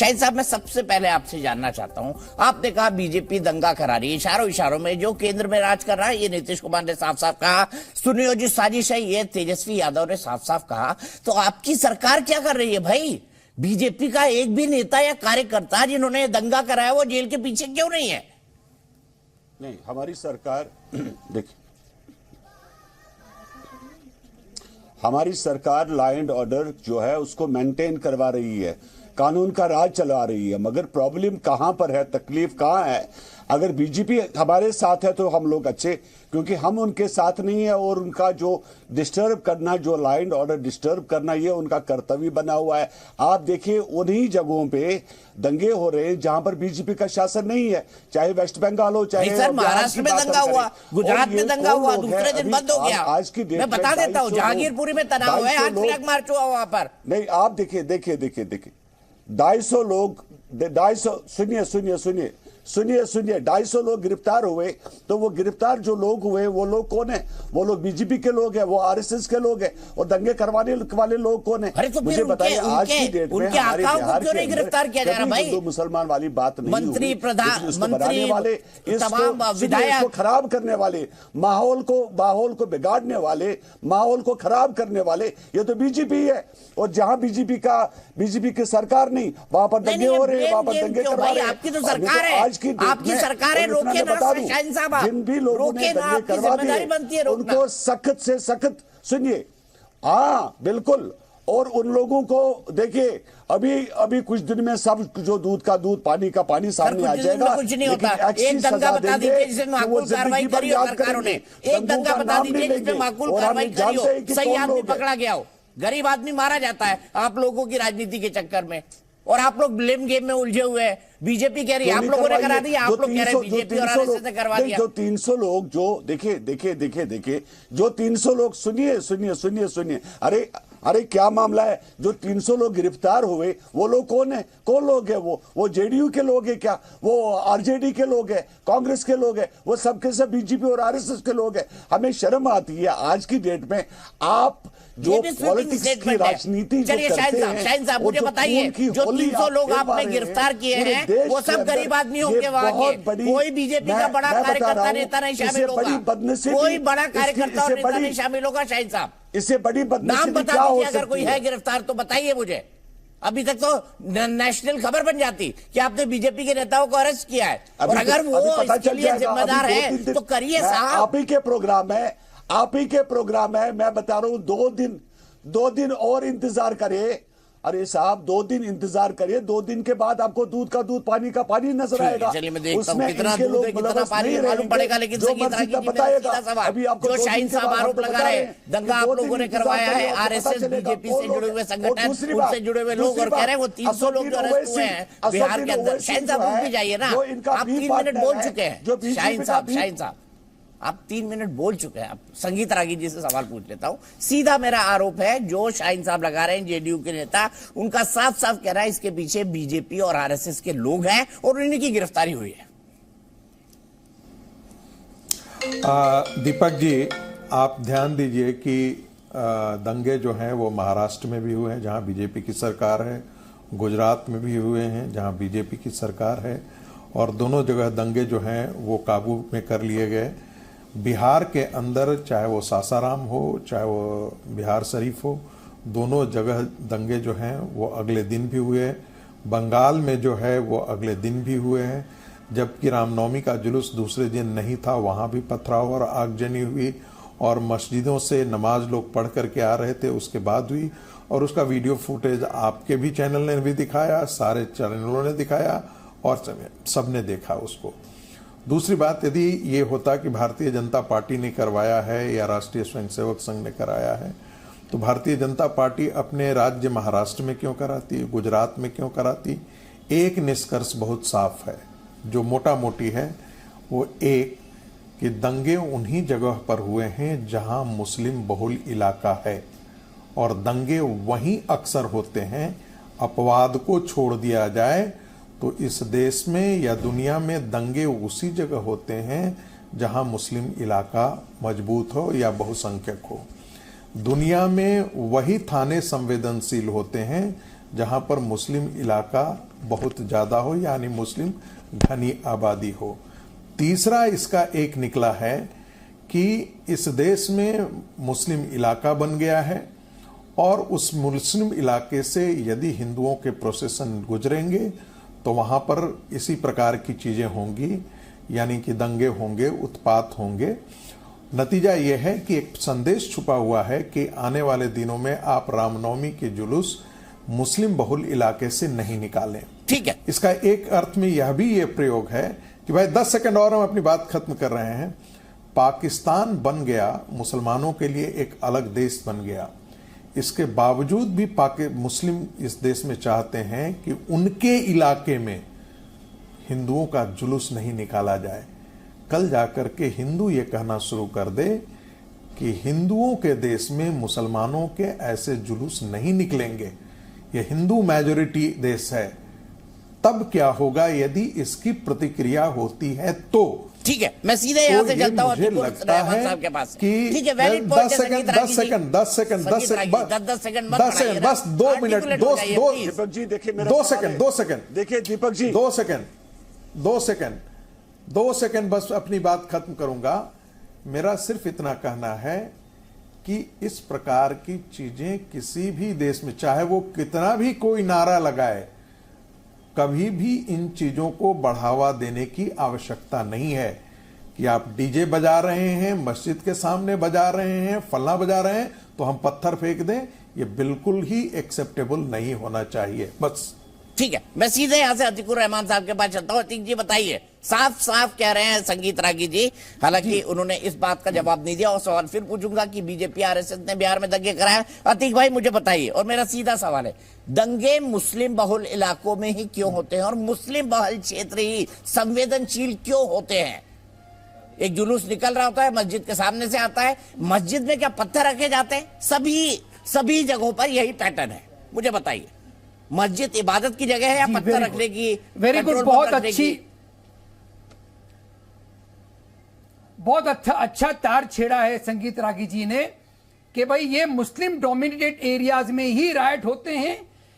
शाहिद साहब, मैं सबसे पहले आपसे जानना चाहता हूं, आपने कहा बीजेपी दंगा करा रही है, इशारों इशारों में जो केंद्र में राज कर रहा है, ये नीतीश कुमार ने साफ साफ कहा, सुनियोजित साजिश है, ये तेजस्वी यादव ने साफ साफ कहा। तो आपकी सरकार क्या कर रही है भाई? बीजेपी का एक भी नेता या कार्यकर्ता जिन्होंने दंगा कराया वो जेल के पीछे क्यों नहीं है? नहीं, हमारी सरकार देखिए, हमारी सरकार लॉ एंड ऑर्डर जो है उसको मेंटेन करवा रही है, कानून का राज चला रही है। मगर प्रॉब्लम कहां पर है, तकलीफ कहां है? अगर बीजेपी हमारे साथ है तो हम लोग अच्छे, क्योंकि हम उनके साथ नहीं है और उनका जो डिस्टर्ब करना, जो लॉ एंड ऑर्डर डिस्टर्ब करना, ये उनका कर्तव्य बना हुआ है। आप देखिए उन्हीं जगहों पे दंगे हो रहे हैं जहां पर बीजेपी का शासन नहीं है, चाहे वेस्ट बंगाल हो, चाहे सर महाराष्ट्र में दंगा हुआ, गुजरात में दंगा हुआ, दूसरे दिन बंद हो गया। आज की डेट मैं बता देता हूँ, जहांगीरपुरी में तनाव है, आज फ्लैग मार्च हुआ वहां पर। नहीं, आप देखिए देखिए देखिए देखिए 250 लोग, 250 सुनिए 250 लोग गिरफ्तार हुए। तो वो गिरफ्तार जो लोग हुए वो लोग कौन है? वो लोग बीजेपी के लोग हैं, वो आरएसएस के लोग हैं। और दंगे करवाने वाले लोग कौन है? तो मुझे बताइए, आज की डेट में हमारे बिहार के गिरफ्तार किया जा रहा भाई? हिंदू मुसलमान वाली बात नहीं, मंत्री, प्रधानमंत्री वाले, तमाम विधायक, इसको खराब करने वाले, माहौल को बिगाड़ने वाले, माहौल को खराब करने वाले, ये तो बीजेपी है। और जहां बीजेपी की सरकार नहीं, वहां पर दंगे हो रहे हैं, वहां पर दंगे करवा रहे हैं। आपकी तो सरकार है, आपकी सरकार है, रोके ना शाहिद साहब, जिन भी लोगों ने दंगे करवा दिए उनको सख्त से सख्त, सुनिए, हाँ बिल्कुल। और उन लोगों को देखिए, अभी कुछ दिन में सब जो दूध का दूध, पानी का पानी सामने आ जाएगा। कुछ नहीं होता, एक दंगा बता दीजिए जिसमें माकूल कार्रवाई करी हो सरकारों ने, एक दंगा बता दीजिए जिसमें माकूल कार्रवाई करी हो, सही आदमी पकड़ा गया हो। गरीब आदमी मारा जाता है आप लोगों की राजनीति के चक्कर में, और आप लोग ब्लेम गेम में उलझे हुए हैं। बीजेपी कह रही है आप लोगों ने करा दिया, आप लोग कह रहे हैं बीजेपी और आरएसएस ने करवा दिया। जो 300 लोग जो देखिए जो 300 लोग, सुनिए, अरे क्या मामला है? जो 300 लोग गिरफ्तार हुए वो लोग कौन है? कौन लोग है? वो जेडीयू के लोग है क्या? वो आरजेडी के लोग है, कांग्रेस के लोग है? वो सबके सब बीजेपी और आरएसएस के लोग है। हमें शर्म आती है आज की डेट में आप जो पॉलिटिक्स की राजनीति जो करते हैं। शाहिद साहब मुझे बताइए, जो 300 लोग आपने गिरफ्तार किए हैं वो सब गरीब आदमी होंगे वहां के? कोई बीजेपी का बड़ा कार्यकर्ता नेता नहीं शामिल होगा, कोई बड़ा कार्यकर्ता और नेता नहीं शामिल होगा। शाहिद साहब, इससे बड़ी बदनसीबी नाम बता दीजिए, अगर कोई है गिरफ्तार तो बताइए मुझे। अभी तक तो नेशनल खबर बन जाती कि आपने बीजेपी के नेताओं को अरेस्ट किया है, और अगर वो इसके लिए जिम्मेदार है तो करिए साहब। आप ही के प्रोग्राम है, मैं बता रहा हूं, 2 दिन और इंतजार करिए। अरे साहब 2 दिन इंतजार करिए, 2 दिन के बाद आपको दूध का दूध, पानी का पानी नजर आएगा। चलिए मैं देखता हूं कितना दूध है, कितना पानी मालूम पड़ेगा। लेकिन अभी आपको जो शाहीन साहब आरोप लगा रहे हैं दंगा आप लोगों ने करवाया है, आरएसएस बीजेपी से जुड़े हुए संगठन, उनसे जुड़े हुए लोग, और कह रहे हैं वो 300 लोग जो अरेस्ट हुए हैं बिहार के अंदर। शाहीन साहब रुक भी जाइए ना, आप 3 मिनट बोल चुके हैं। शाहीन साहब आप 3 मिनट बोल चुके हैं। आप संगीत रागी जी से सवाल पूछ लेता हूं। सीधा मेरा आरोप है जो शाहीन साहब लगा रहे हैं, जेडीयू के नेता, उनका साफ साफ कह रहा है इसके पीछे बीजेपी और आरएसएस के लोग हैं और उन्हीं की गिरफ्तारी हुई है। दीपक जी, आप ध्यान दीजिए कि दंगे जो हैं वो महाराष्ट्र में भी हुए हैं जहां बीजेपी की सरकार है, गुजरात में भी हुए हैं जहां बीजेपी की सरकार है, और दोनों जगह दंगे जो हैं वो काबू में कर लिए गए। बिहार के अंदर चाहे वो सासाराम हो, चाहे वो बिहार शरीफ हो, दोनों जगह दंगे जो हैं वो अगले दिन भी हुए। बंगाल में जो है वो अगले दिन भी हुए हैं, जबकि रामनवमी का जुलूस दूसरे दिन नहीं था, वहाँ भी पथराव और आगजनी हुई, और मस्जिदों से नमाज लोग पढ़ करके आ रहे थे, उसके बाद हुई। और उसका वीडियो फुटेज आपके भी चैनल ने भी दिखाया, सारे चैनलों ने दिखाया, और सबने देखा उसको। दूसरी बात, यदि ये होता कि भारतीय जनता पार्टी ने करवाया है या राष्ट्रीय स्वयंसेवक संघ ने कराया है, तो भारतीय जनता पार्टी अपने राज्य महाराष्ट्र में क्यों कराती, गुजरात में क्यों कराती? एक निष्कर्ष बहुत साफ है, जो मोटा मोटी है, वो एक कि दंगे उन्हीं जगह पर हुए हैं जहां मुस्लिम बहुल इलाका है, और दंगे वहीं अक्सर होते हैं। अपवाद को छोड़ दिया जाए तो इस देश में या दुनिया में दंगे उसी जगह होते हैं जहां मुस्लिम इलाका मजबूत हो या बहुसंख्यक हो। दुनिया में वही थाने संवेदनशील होते हैं जहां पर मुस्लिम इलाका बहुत ज्यादा हो, यानी मुस्लिम घनी आबादी हो। तीसरा इसका एक निकला है कि इस देश में मुस्लिम इलाका बन गया है और उस मुस्लिम इलाके से यदि हिंदुओं के प्रोसेसन गुजरेंगे तो वहां पर इसी प्रकार की चीजें होंगी, यानी कि दंगे होंगे, उत्पात होंगे। नतीजा यह है कि एक संदेश छुपा हुआ है कि आने वाले दिनों में आप रामनवमी के जुलूस मुस्लिम बहुल इलाके से नहीं निकालें। ठीक है, इसका एक अर्थ में यह भी ये प्रयोग है कि भाई 10 सेकंड और हम अपनी बात खत्म कर रहे हैं। पाकिस्तान बन गया, मुसलमानों के लिए एक अलग देश बन गया, इसके बावजूद भी मुस्लिम इस देश में चाहते हैं कि उनके इलाके में हिंदुओं का जुलूस नहीं निकाला जाए। कल जाकर के हिंदू ये कहना शुरू कर दे कि हिंदुओं के देश में मुसलमानों के ऐसे जुलूस नहीं निकलेंगे, ये हिंदू मेजॉरिटी देश है, तब क्या होगा यदि इसकी प्रतिक्रिया होती है तो। ठीक है, मैं सीधे यहां से चलता हूं मुझे लगता है के पास कि ठीक है, वैलिड पॉइंट है। 10 सेकंड बस 2 मिनट, दीपक जी देखिए, 2 सेकंड देखिए दीपक जी, 2 सेकंड बस अपनी बात खत्म करूंगा। मेरा सिर्फ इतना कहना है कि इस प्रकार की चीजें किसी भी देश में, चाहे वो कितना भी कोई नारा लगाए, कभी भी इन चीजों को बढ़ावा देने की आवश्यकता नहीं है कि आप डीजे बजा रहे हैं, मस्जिद के सामने बजा रहे हैं, फलना बजा रहे हैं तो हम पत्थर फेंक दें, ये बिल्कुल ही एक्सेप्टेबल नहीं होना चाहिए। बस ठीक है, मैं सीधे यहां से अतीकुर रहमान साहब के पास चलता हूं। अतीक जी बताइए, साफ साफ कह रहे हैं संगीत रागी जी, हालांकि उन्होंने इस बात का जवाब नहीं दिया और सवाल फिर पूछूंगा कि बीजेपी आरएसएस ने बिहार में दंगे कराए। अतीक भाई मुझे बताइए, और मेरा सीधा सवाल है, दंगे मुस्लिम बहुल इलाकों में ही क्यों होते हैं और मुस्लिम बहुल क्षेत्र ही संवेदनशील क्यों होते हैं? एक जुलूस निकल रहा होता है, मस्जिद के सामने से आता है, मस्जिद में क्या पत्थर रखे जाते हैं? सभी जगहों पर यही पैटर्न है, मुझे बताइए। मस्जिद इबादत की जगह है या पत्थर रखने की? वेरी गुड, बहुत अच्छा तार छेड़ा है संगीत रागी जी ने कि भाई ये मुस्लिम डोमिनेटेड एरियाज में ही राइट होते हैं,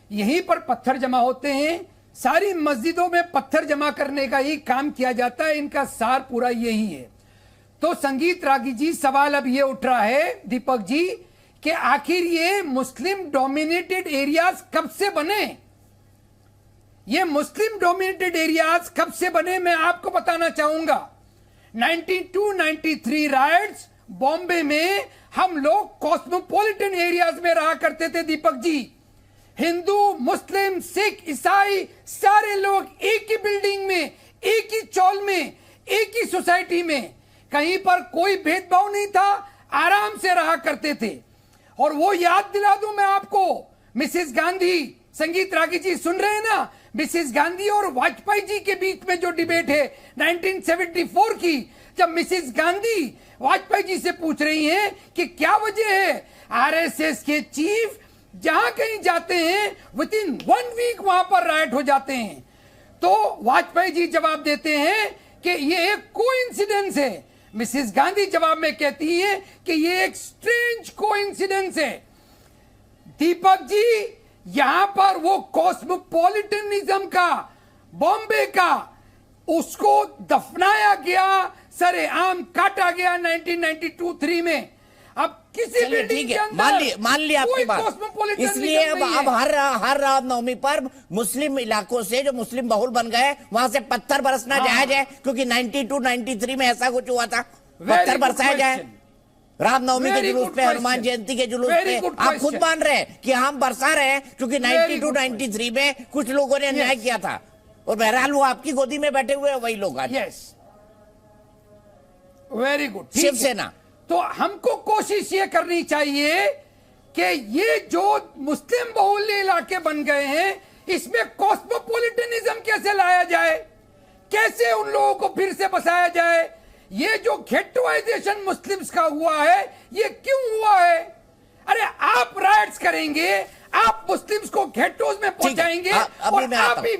यहीं पर पत्थर जमा होते हैं, सारी मस्जिदों में पत्थर जमा करने का ही काम किया जाता है, इनका सार पूरा यही है। तो संगीत रागी जी, सवाल अब ये उठ रहा है दीपक जी कि आखिर ये मुस्लिम डोमिनेटेड एरियाज कब से बने? ये मुस्लिम डोमिनेटेड एरियाज कब से बने मैं आपको बताना चाहूंगा। 92-93 राइट्स बॉम्बे में हम लोग कॉस्मोपॉलिटन एरियाज में रहा करते थे दीपक जी। हिंदू, मुस्लिम, सिख, ईसाई सारे लोग एक ही बिल्डिंग में, एक ही चौल में, एक ही सोसाइटी में, कहीं पर कोई भेदभाव नहीं था, आराम से रहा करते थे। और वो याद दिला दूं मैं आपको, मिसेस गांधी, संगीत रागी जी सुन रहे हैं ना, मिसेस गांधी और वाजपेयी जी के बीच में जो डिबेट है 1974 की, जब मिसेस गांधी वाजपेयी जी से पूछ रही हैं कि क्या वजह है आरएसएस के चीफ जहां कहीं जाते हैं विद इन 1 वीक वहां पर राइट हो जाते हैं, तो वाजपेयी जी जवाब देते हैं कि ये एक कोइंसिडेंस है। मिसेस गांधी जवाब में कहती है कि ये एक स्ट्रेंज कोइंसिडेंस है। दीपक जी, यहां पर वो कॉस्मोपॉलिटनिज्म का, बॉम्बे का, उसको दफनाया गया, सरेआम काटा गया 1992-3 में। अब किसी बिल्डिंग के अंदर मान लिया आपकी बात, इसलिए अब हर रामनवमी पर मुस्लिम इलाकों से जो मुस्लिम बहुल बन गए वहां से पत्थर बरसना जायज है, क्योंकि 92-93 में ऐसा कुछ हुआ था, पत्थर बरसाया जाए रामनवमी के जुलूस पे, हनुमान जयंती के जुलूस पे। आप खुद मान रहे हैं कि हम बरसा रहे हैं क्योंकि 92-93 में कुछ लोगों ने अन्याय किया था, और बहरहाल वो आपकी गोदी में बैठे हुए वही लोग आज। Very good, Shiv Sena. तो हमको कोशिश ये करनी चाहिए कि ये जो मुस्लिम बहुल इलाके बन गए हैं, इसमें कॉस्मोपॉलिटनिज्म कैसे लाया जाए, कैसे उन लोगों को फिर से बसाया जाए। ये जो घेटोइजेशन मुस्लिम्स का हुआ है, ये क्यों हुआ है? अरे आप राइट्स करेंगे, आप मुस्लिम्स को घेटोज में पहुंचाएंगे और आप ही